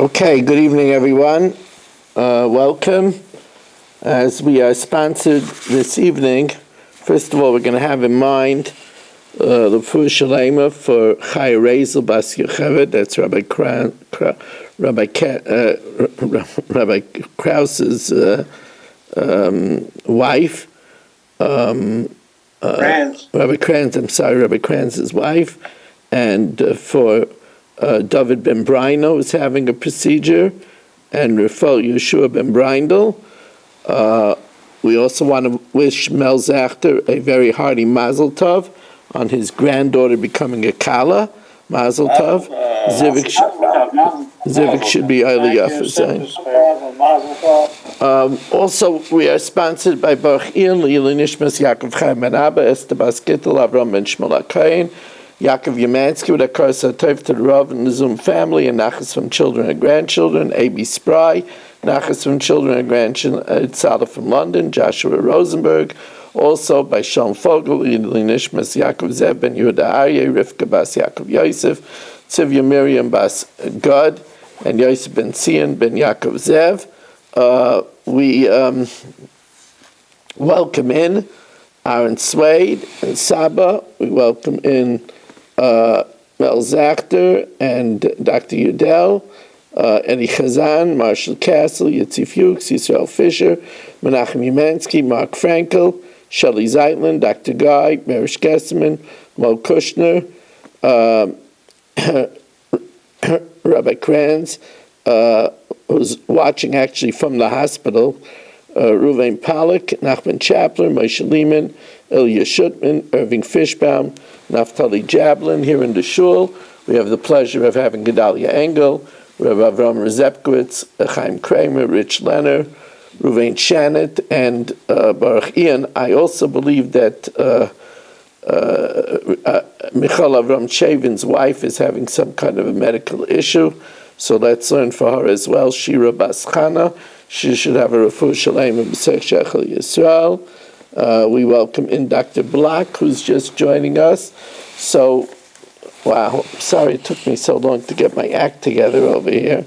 Okay, good evening, everyone. Welcome. As we are sponsored this evening, first of all, we're going to have in mind the Fur Shalema for Chai Rezel Bas Yocheved. That's Rabbi Krause's wife. Rabbi Kranz's wife. And for David Ben Brino is having a procedure, and Rafael Yeshua Ben Brindel. We also want to wish Mel Zachter a very hearty Mazel Tov on his granddaughter becoming a Kala. Mazel Tov. Zivik should be Aliyah for saying. Also, we are sponsored by Baruch Ian, Leila Nishmas, Yaakov Chaim Ben Abba, Esther Bas Gittel, Avram Ben Shmuel HaKayin, Yaakov Yamansky with a Karsa Tov to the Rav and the Zoom family, and Nachas from children and grandchildren, A.B. Spry, Nachas from children and grandchildren, Tzala from London, Joshua Rosenberg, also by Shalom Fogel, Nishmas Yaakov Zev Ben Yehuda Aryeh, Rivka Bas Yaakov Yosef, Tzivya Miriam Bas Gad, and Yosef Ben Sion Ben Yaakov Zev. We welcome in Aaron Swade and Saba. We welcome in Mel Zachter and Dr. Udell, Eddie Chazan, Marshall Castle, Yitzi Fuchs, Yisrael Fisher, Menachem Umansky, Mark Frankel, Shelley Zeitlin, Dr. Guy, Merish Gesserman, Mo Kushner, Rabbi Kranz, who's watching actually from the hospital, Ruvain Pollack, Nachman Chapler, Moshe Lehman, Ilya Shutman, Irving Fishbaum, Naftali Jablin here in the shul. We have the pleasure of having Gedalia Engel, Rav Avram Rezepkowitz, Chaim Kramer, Rich Lenner, Ruvain Shannon, and Baruch Ian. I also believe that Michal Avram Shavin's wife is having some kind of a medical issue, so let's learn for her as well. Shira Bas Chana, she should have a refuah shalem in B'sech Shechel Yisrael. We welcome in Dr. Black, who's just joining us. So, wow, sorry it took me so long to get my act together over here.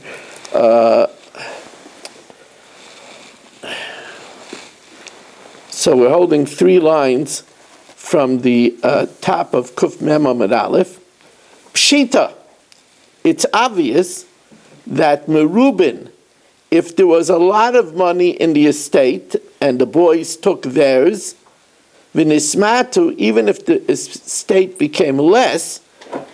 So we're holding 3 lines from the top of Kuf Mem Amud Aleph. Pshita, it's obvious that Merubin, if there was a lot of money in the estate and the boys took theirs, v'nismatu, even if the estate became less,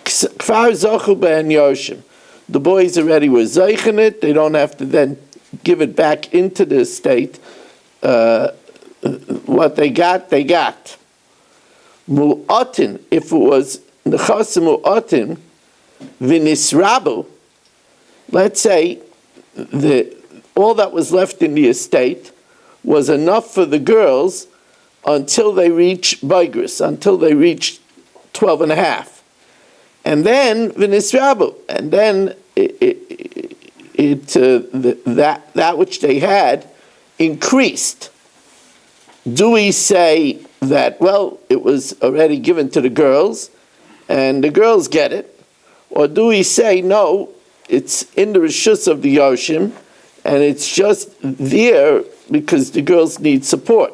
kfar zochu ben yoshim, the boys already were zeichen it, they don't have to then give it back into the estate. What they got, they got. Mu'atin, if it was nechas mu'atin, v'nisrabu, let's say all that was left in the estate was enough for the girls until they reach Baigris, until they reach 12 and a half. And then v'nisrabu, and then that which they had increased. Do we say that, well, it was already given to the girls and the girls get it? Or do we say, no, it's in the rishus of the Yoshim and it's just there because the girls need support?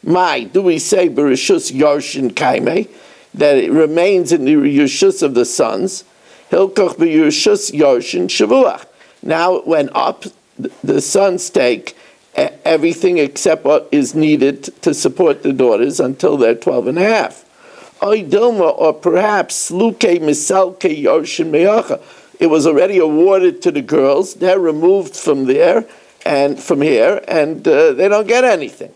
Do we say b'rishus Yoshim kaime, that it remains in the rishus of the sons? Hilkoch b'rishus Yoshim shavuach. Now it went up, the sons take everything except what is needed to support the daughters until they're 12 and a half. Or perhaps Luke Misalke Yoshim Meyacha. It was already awarded to the girls. They're removed from there and from here, and they don't get anything.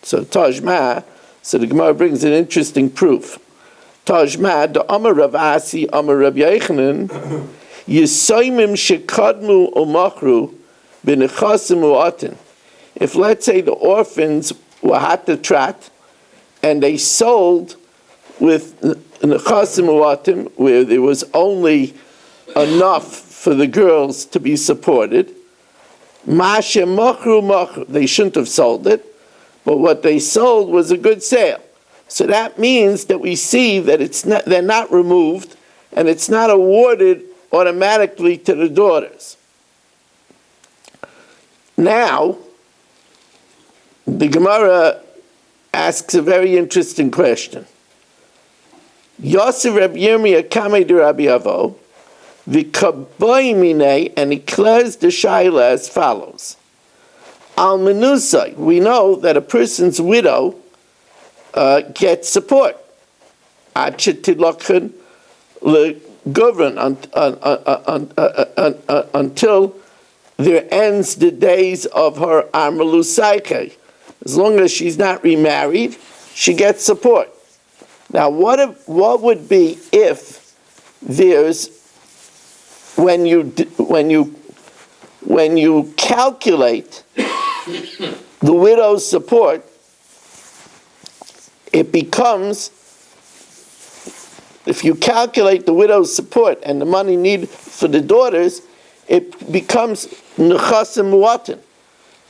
So Tajma, so the Gemara brings an interesting proof. Tajma, the Amar Rav Asi, Amar Rav Yechanan, Yisoimim shekadmu umachru b'nechasim u'atin. If, let's say, the orphans were hatatrat and they sold with nechasim u'atim, where there was only enough for the girls to be supported, mashe machru machru, they shouldn't have sold it, but what they sold was a good sale. So that means that we see that they're not removed and it's not awarded automatically to the daughters. Now, the Gemara asks a very interesting question. Yosef Reb Yirmiyah Kamei de Rabbi Avo, v'kaboy minei, and he declares the shaila as follows. Al menusai, we know that a person's widow gets support. Ad shetilachon legovern, until there ends the days of her armalusaiche. As long as she's not remarried, she gets support. Now, what would be if there's when you calculate the widow's support, it becomes, if you calculate the widow's support and the money needed for the daughters, it becomes nechasim muatin.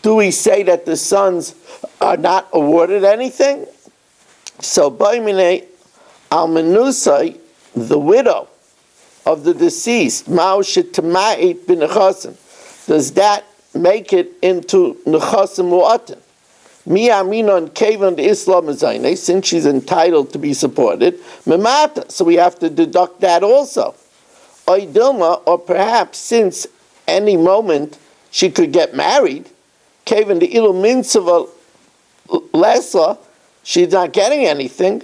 Do we say that the sons are not awarded anything? So, Baimine Almenusai, the widow of the deceased, Ma'ushet Tama'it bin Nechasim, does that make it into Nechasim Mu'atin? Mi Aminon Kevan the Islam Azayne, since she's entitled to be supported, Memata, so we have to deduct that also. Oidilma, or perhaps since any moment she could get married, Kevan the Ilu Minsava Lesla, she's not getting anything,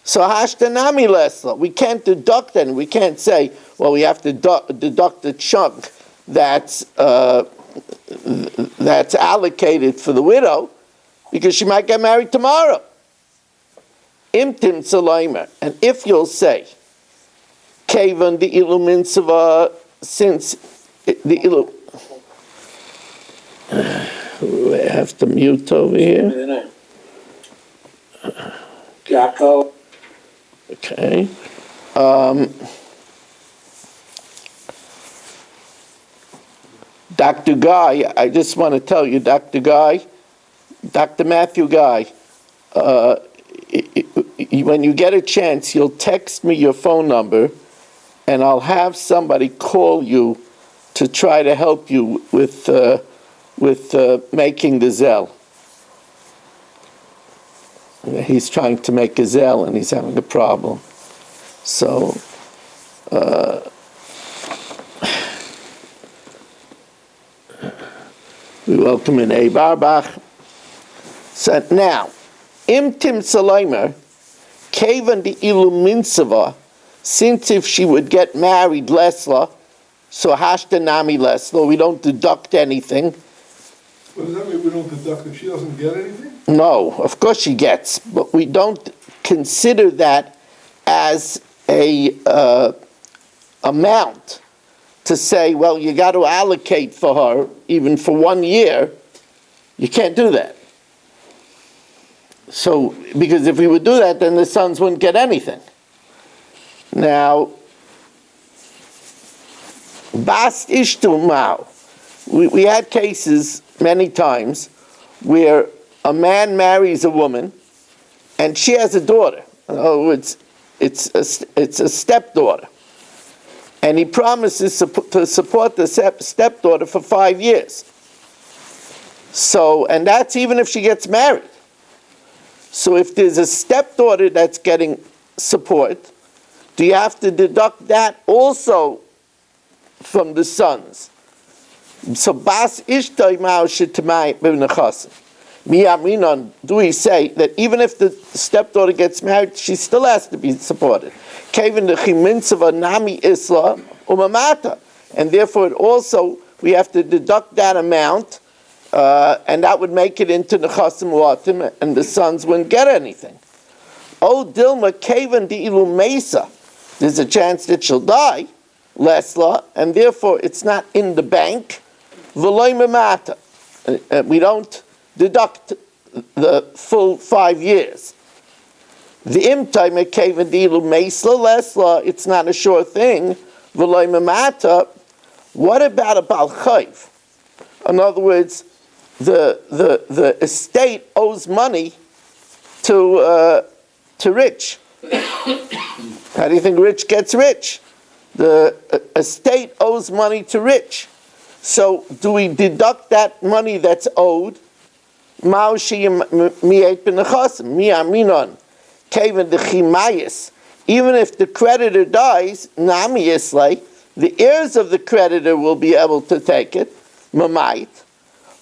so hashtanami lesla. We can't deduct it. We can't say, well, we have to deduct the chunk that's allocated for the widow, because she might get married tomorrow. Imtim salaymer, and if you'll say, kevan the ilu minsava, since the ilu, I have to mute over here. Jaco. Okay. Dr. Guy, I just want to tell you, Dr. Matthew Guy, when you get a chance, you'll text me your phone number, and I'll have somebody call you to try to help you with making the Zell. He's trying to make a Zell, and he's having a problem. So, we welcome in Abe Arbach. So now, Imtim Salaymer, Kevan the Ilu Minsava, since if she would get married, Lesla, so Hashtanami Lesla, we don't deduct anything. What does that mean, we don't deduct if she doesn't get anything? No, of course she gets, but we don't consider that as a amount to say, well, you got to allocate for her even for 1 year. You can't do that. So, because if we would do that, then the sons wouldn't get anything. Now, Bas Ishtu Mao. We had cases many times where a man marries a woman and she has a daughter. In other words, it's a stepdaughter. And he promises to support the stepdaughter for 5 years. So, and that's even if she gets married. So if there's a stepdaughter that's getting support, do you have to deduct that also from the sons? So bas ishtay ma'u shetamai b'nechasim. Miyaminon, do we say that even if the stepdaughter gets married, she still has to be supported? Kevin the chiminsava nami isla umamata, and therefore it also we have to deduct that amount, and that would make it into nechasim watim, and the sons wouldn't get anything. Oh Dilma Kevin the ilu mesa, there's a chance that she'll die, lesla, and therefore it's not in the bank. V'loy memata, we don't deduct the full 5 years. The imtay mekeven dilu meisla lesla, it's not a sure thing. V'loy memata. What about a bal chayv? In other words, the estate owes money to rich. How do you think rich gets rich? The estate owes money to rich. So do we deduct that money that's owed? Even if the creditor dies, the heirs of the creditor will be able to take it. Mamait.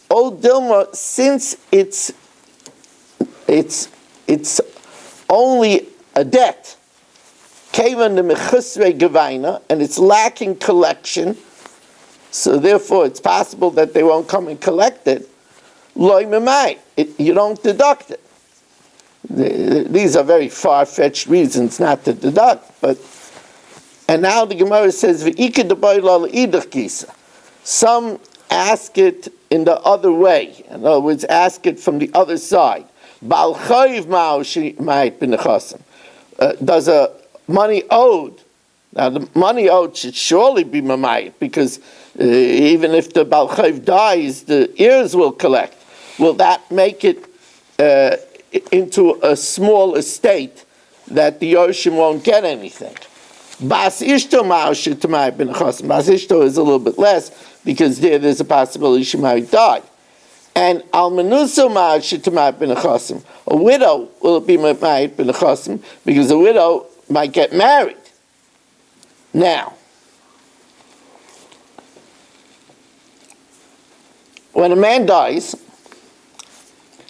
O Dilma, since it's only a debt, and it's lacking collection, so therefore it's possible that they won't come and collect it. You don't deduct it. These are very far-fetched reasons not to deduct. And now the Gemara says, some ask it in the other way. In other words, ask it from the other side. Does a money owed? Now the money owed should surely be mamayit, because even if the Baal Chayv dies, the heirs will collect. Will that make it into a small estate that the Yoshim won't get anything? Bas Ishto Ma'oshit Tamai bin Chosim. Bas Ishto is a little bit less, because there's a possibility she might die. And Almanuso Ma'oshit Tamai bin Chosim. A widow will be Ma'oshit bin Chosim, because a widow might get married. Now, when a man dies,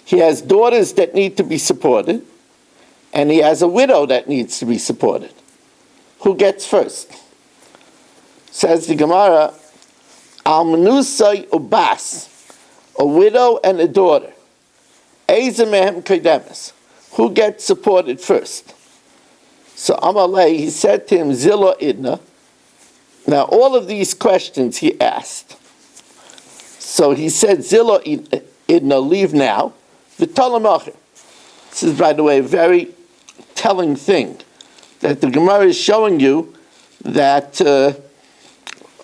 he has daughters that need to be supported, and he has a widow that needs to be supported. Who gets first? Says the Gemara, Almanusai Ubas, a widow and a daughter. Ezemehem Kedemes. Who gets supported first? So Amalei, he said to him, Zilo Idna. Now all of these questions he asked. So he said, Zilo Idna, leave now. V'tolamacher. This is, by the way, a very telling thing, that the Gemara is showing you that a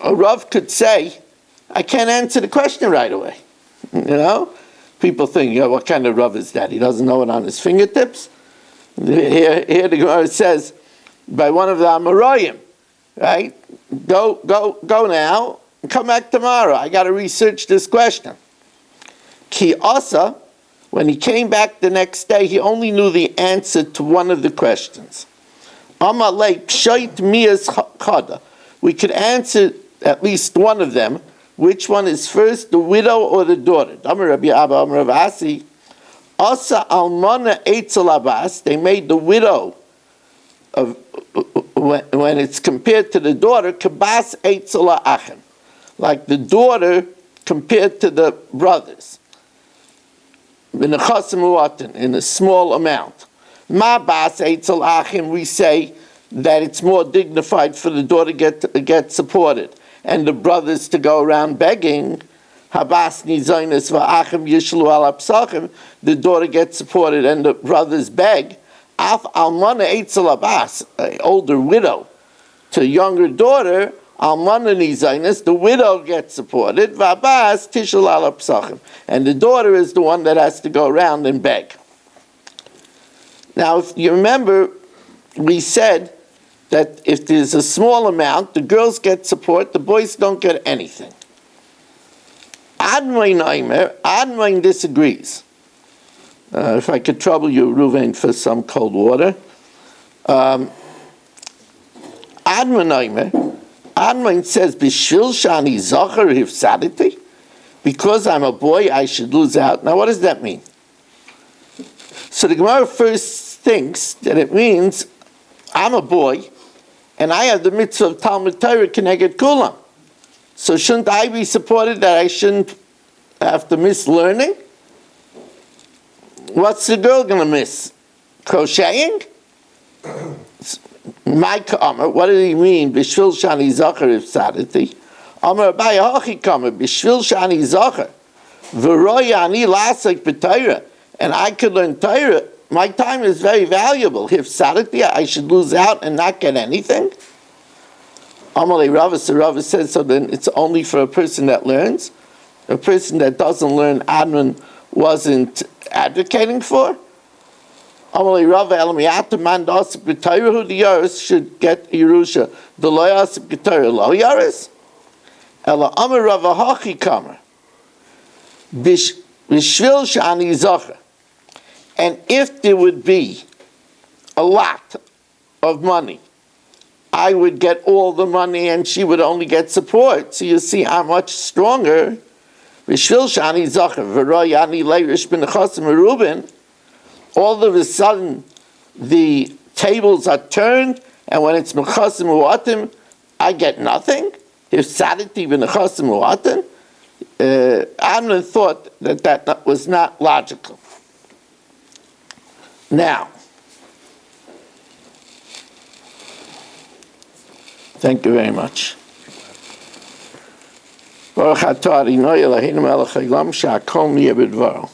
Rav could say, I can't answer the question right away. You know? People think, what kind of Rav is that? He doesn't know it on his fingertips? Here the Gemara says, by one of the Amoraim, right? Go now, and come back tomorrow. I got to research this question. Ki Asa, when he came back the next day, he only knew the answer to one of the questions. Amalei Pshait Miyas Chada. We could answer at least one of them. Which one is first, the widow or the daughter? Amar Rabbi Abba, Amar Rav Asi. Asa Almana Eitzel Abbas. They made the widow of when it's compared to the daughter, Kabas Eitzel Achem, like the daughter compared to the brothers. In a small amount. Ma Bas Eitzel Achim, we say that it's more dignified for the daughter to get supported, and the brothers to go around begging. Habas Nizonis Va'achim Yishlu Al Apsachim, the daughter gets supported and the brothers beg. Af Almana Eitzel Abbas, an older widow, to a younger daughter, Almana Nizonis, the widow gets supported. Va'abas Tishul Al Apsachim, and the daughter is the one that has to go around and beg. Now, if you remember, we said that if there's a small amount, the girls get support, the boys don't get anything. Admain disagrees. If I could trouble you, Ruvain, for some cold water. Admain says, Bishvil shani zachar hifsaditi, because I'm a boy, I should lose out. Now, what does that mean? So the Gemara first thinks that it means I'm a boy, and I have the mitzvah of Talmud Torah Keneged Kulam. So shouldn't I be supported that I shouldn't have to miss learning? What's the girl going to miss? Crocheting? Mike Amar, what did he mean? Bishvil shani zachar ifsadati. Amar Abaya hachi kamer, bishvil shani zachar. V'roya ani lasek b'Torah. And I could learn Torah. My time is very valuable. Ifsadati, I should lose out and not get anything? Amalei Rava, so Rava says, so then it's only for a person that learns? A person that doesn't learn, Admon wasn't advocating for? Amalei Rava, Elamiyata man dasik b'Torah, who the Yaris should get Yerusha. The lo yasik b'Torah lo Yaris? Ela Amar Rava Hachi Kamer. Bishvil Shani Zocher. And if there would be a lot of money, I would get all the money and she would only get support. So you see how much stronger. Bishvil Shani Zocher. V'royani Leirish ben Chosim Reuben. All of a sudden, the tables are turned, and when it's Mechasim Uatim, I get nothing. If Saditi B'Nechasim Uatim, Amnon thought that was not logical. Now, thank you very much. Baruch atah Adonai Eloheinu melech haolam she'akol niyeh b'dvaro.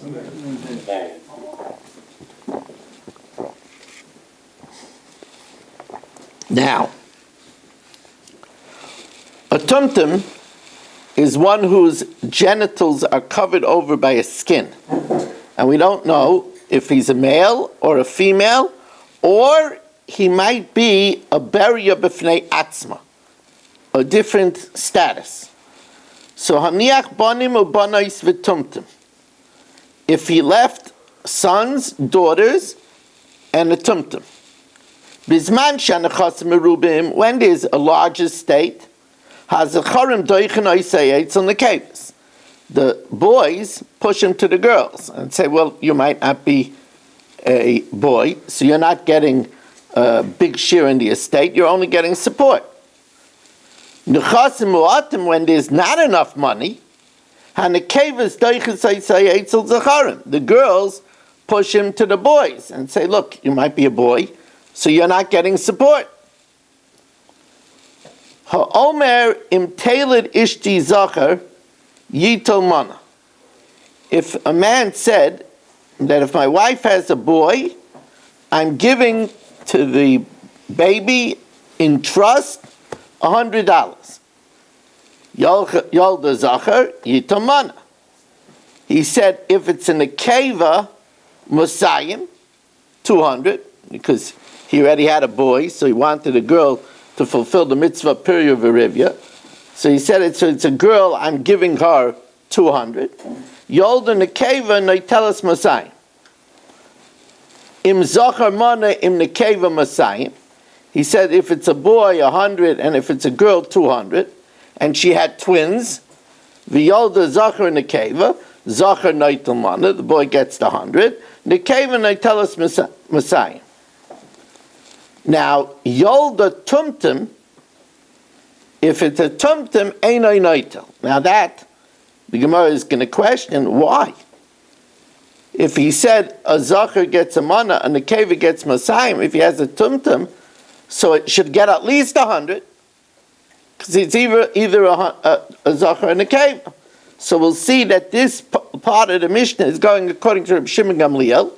Now, a tumtum is one whose genitals are covered over by a skin. And we don't know if he's a male or a female, or he might be a beria b'fnei atzma, a different status. So, haniach banim u'banais v'tumtum. If he left sons, daughters, and a tumtum. Bizman shanachas merubim, when there's a large estate, hazacharim doichen oisayetz on the caves. The boys push him to the girls and say, well, you might not be a boy, so you're not getting a big share in the estate, you're only getting support. Nechasim mu'atim, when there's not enough money, hanekevas doichen oisayetz on zacharim. The girls push him to the boys and say, look, you might be a boy, so you're not getting support. Ha'omer im tailed ishti zachar yitol mana. If a man said that if my wife has a boy, I'm giving to the baby in trust $100. Yolda zachar yitol mana. He said if it's in a keva, musayim, 200, because he already had a boy, so he wanted a girl to fulfill the mitzvah period of Arivia. So he said, it's a girl, I'm giving her 200. Yolda nekeva noitelas masayim. Im zachar mana im nekeva masayim. He said, if it's a boy, 100, and if it's a girl, 200. And she had twins. V'yolda zachar nekeva. Zachar noitel mana. The boy gets the 100. Nekeva noitelas masayim. Now, Yolda Tumtum, if it's a Tumtum, Einoi Noitel. Now that, the Gemara is going to question, why? If he said a Zachar gets a Mana and the Keva gets Masayim, if he has a Tumtum, so it should get at least 100, because it's either a Zachar and a Keva. So we'll see that this part of the Mishnah is going according to Reb Shimon Gamliel,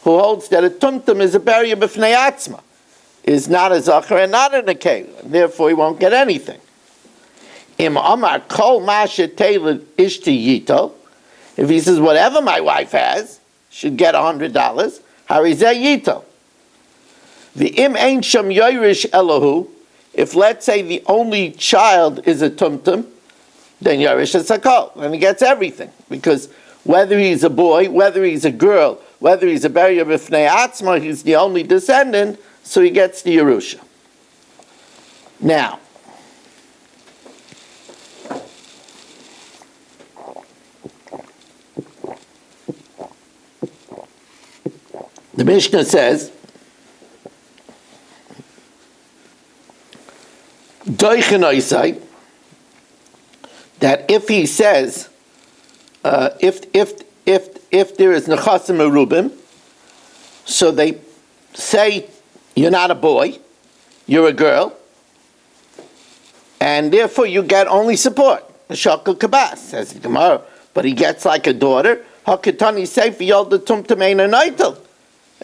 who holds that a Tumtum is a beria b'fnei atzma, is not a zachar and not a nekeva, therefore he won't get anything. Im amar kol masha tailored ishti yito, if he says whatever my wife has should get $100, harizeh yito. The im ein sham yoirish elohu, if let's say the only child is a tumtum, then yoirish is sakol, and he gets everything, because whether he's a boy, whether he's a girl, whether he's a beria b'fnei atzma, he's the only descendant, so he gets the Yerusha. Now, the Mishnah says, Doichen oisai, that if he says, if there is nechasim merubim, so they say, you're not a boy, you're a girl, and therefore you get only support. Shakal kabas, says the Gemara, but he gets like a daughter. Hakitani seif yolda tumtum ein noitel.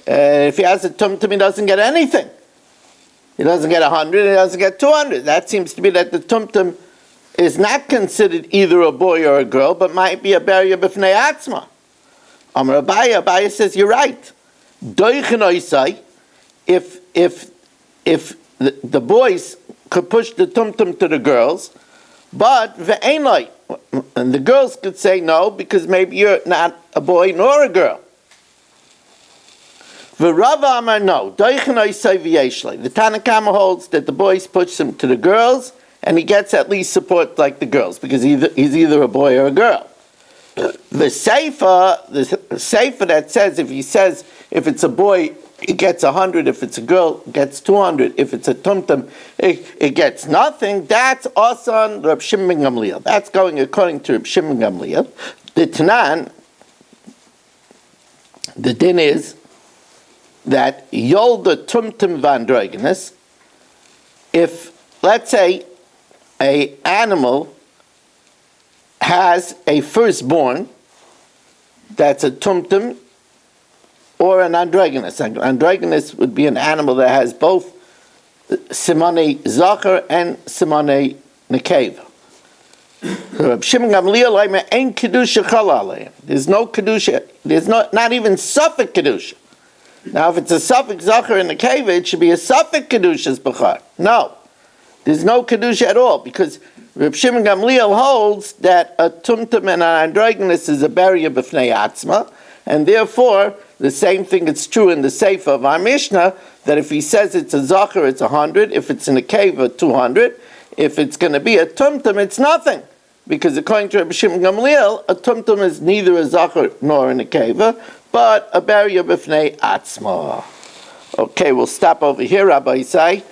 If he has a tumtum, he doesn't get anything. He doesn't get 100, he doesn't get 200. That seems to be that the tumtum is not considered either a boy or a girl, but might be a beria b'fnei atzma. Amar Abaye says, you're right. Doichen oisai, if the boys could push the tumtum to the girls, But ve'enoi, and the girls could say no because maybe you're not a boy nor a girl. V'Rava Amar no, doichenoi say v'yeshlei. The Tanna Kama holds that the boys push him to the girls, and he gets at least support like the girls because he's either a boy or a girl. The Seifa that says if it's a boy, it gets 100. If it's a girl, it gets 200. If it's a tumtum, it gets nothing. That's Asan Reb Shimon ben Gamliel. That's going according to Reb Shimon ben Gamliel. The Tanan, the din is that Yolda tumtum vandrogenes, if, let's say, a animal has a firstborn that's a tumtum or an androgynous. Androgynous would be an animal that has both simone zachar and simone nekeva. Reb Shimon Gamliel oimer ein kedusha chala aleim. There's no kedusha. There's not even suffix kedusha. Now, if it's a suffix zachar and nekeva, it should be a suffix kedusha's bechar. No, there's no kedusha at all because Reb Shimon Gamliel holds that a tumtum and an androgynous is a barrier b'fnei atzma, and therefore the same thing is true in the Seifa of our Mishnah, that if he says it's a zachar, it's 100, if it's in a keva, 200, if it's going to be a tumtum, it's nothing. Because according to Reb Shimon Gamliel, a tumtum is neither a zachar nor in a keva, but a barrier b'fnei atzma. Okay, we'll stop over here, Rabbi Isai.